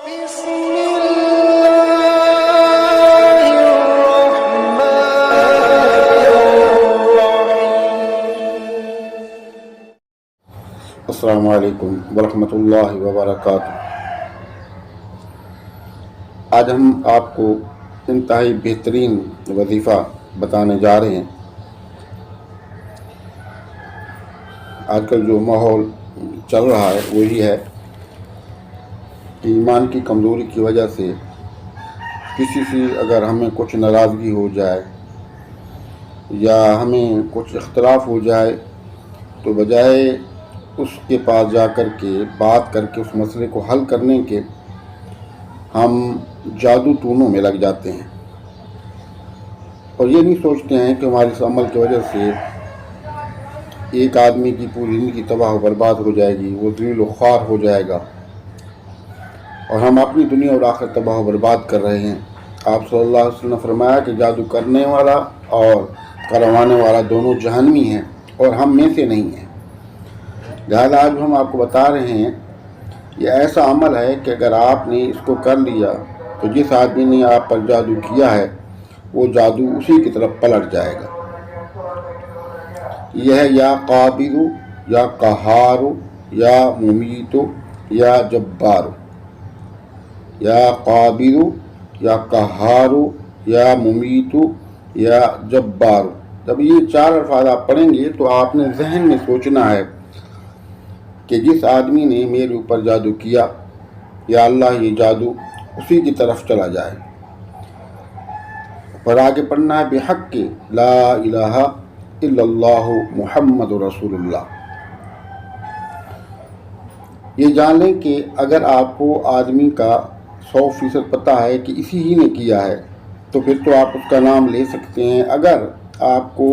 السلام علیکم ورحمۃ اللہ وبرکاتہ۔ آج ہم آپ کو انتہائی بہترین وظیفہ بتانے جا رہے ہیں۔ آج کل جو ماحول چل رہا ہے وہی ہے کہ ایمان کی کمزوری کی وجہ سے کسی سے اگر ہمیں کچھ ناراضگی ہو جائے یا ہمیں کچھ اختلاف ہو جائے تو بجائے اس کے پاس جا کر کے بات کر کے اس مسئلے کو حل کرنے کے ہم جادو ٹونوں میں لگ جاتے ہیں اور یہ نہیں سوچتے ہیں کہ ہمارے اس عمل کی وجہ سے ایک آدمی کی پوری زندگی تباہ و برباد ہو جائے گی، وہ ذلیل و خوار ہو جائے گا اور ہم اپنی دنیا اور آخرت تباہ و برباد کر رہے ہیں۔ آپ صلی اللہ علیہ وسلم نے فرمایا کہ جادو کرنے والا اور کروانے والا دونوں جہنمی ہیں اور ہم میں سے نہیں ہیں۔ لہذا آج ہم آپ کو بتا رہے ہیں یہ ایسا عمل ہے کہ اگر آپ نے اس کو کر لیا تو جس آدمی نے آپ پر جادو کیا ہے وہ جادو اسی کی طرف پلٹ جائے گا۔ یہ ہے یا قابض یا قہار یا ممیت یا جبار۔ یا قابض یا قہار یا ممیت یا جبار۔ جب یہ چار الفاظ آپ پڑھیں گے تو آپ نے ذہن میں سوچنا ہے کہ جس آدمی نے میرے اوپر جادو کیا یا اللہ یہ جادو اسی کی طرف چلا جائے۔ پر آگے پڑھنا ہے بحق لا الہ الا اللہ محمد رسول اللہ۔ یہ جان لیں کہ اگر آپ کو آدمی کا 100% پتہ ہے کہ اسی ہی نے کیا ہے تو پھر تو آپ اس کا نام لے سکتے ہیں۔ اگر آپ کو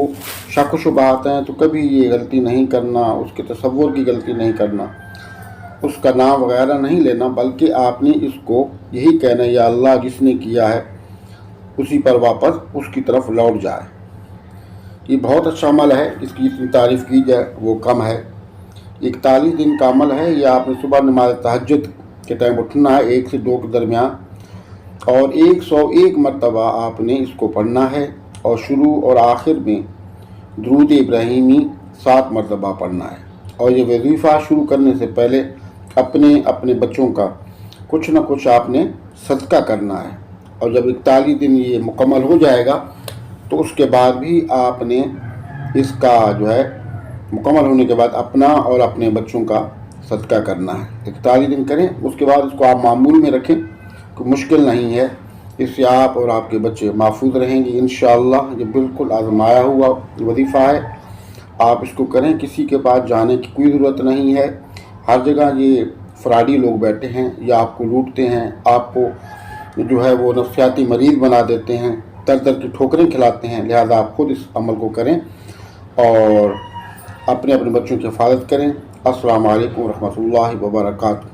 شک و شبہات ہیں تو کبھی یہ غلطی نہیں کرنا، اس کے تصور کی غلطی نہیں کرنا، اس کا نام وغیرہ نہیں لینا، بلکہ آپ نے اس کو یہی کہنا یا اللہ جس نے کیا ہے اسی پر واپس اس کی طرف لوٹ جائے۔ یہ بہت اچھا عمل ہے، اس کی اتنی تعریف کی جائے وہ کم ہے۔ 41 دن کا عمل ہے۔ یہ آپ نے صبح نماز تہجد کے ٹائم اٹھنا ہے 1 سے 2 کے درمیان اور 101 مرتبہ آپ نے اس کو پڑھنا ہے اور شروع اور آخر میں درود ابراہیمی 7 مرتبہ پڑھنا ہے۔ اور یہ وظیفہ شروع کرنے سے پہلے اپنے بچوں کا کچھ نہ کچھ آپ نے صدقہ کرنا ہے اور جب 41 دن یہ مکمل ہو جائے گا تو اس کے بعد بھی آپ نے اس کا جو ہے مکمل ہونے کے بعد اپنا اور اپنے بچوں کا صدقہ کرنا ہے۔ 41 دن کریں، اس کے بعد اس کو آپ معمول میں رکھیں، کوئی مشکل نہیں ہے، اس سے آپ اور آپ کے بچے محفوظ رہیں گے انشاءاللہ۔ یہ بالکل آزمایا ہوا وظیفہ ہے، آپ اس کو کریں، کسی کے پاس جانے کی کوئی ضرورت نہیں ہے۔ ہر جگہ یہ فراڈی لوگ بیٹھے ہیں یا آپ کو لوٹتے ہیں، آپ کو جو ہے وہ نفسیاتی مریض بنا دیتے ہیں، در کی ٹھوکریں کھلاتے ہیں۔ لہذا آپ خود اس عمل کو کریں اور اپنے بچوں کی حفاظت کریں۔ السلام علیکم ورحمۃ اللہ وبرکاتہ۔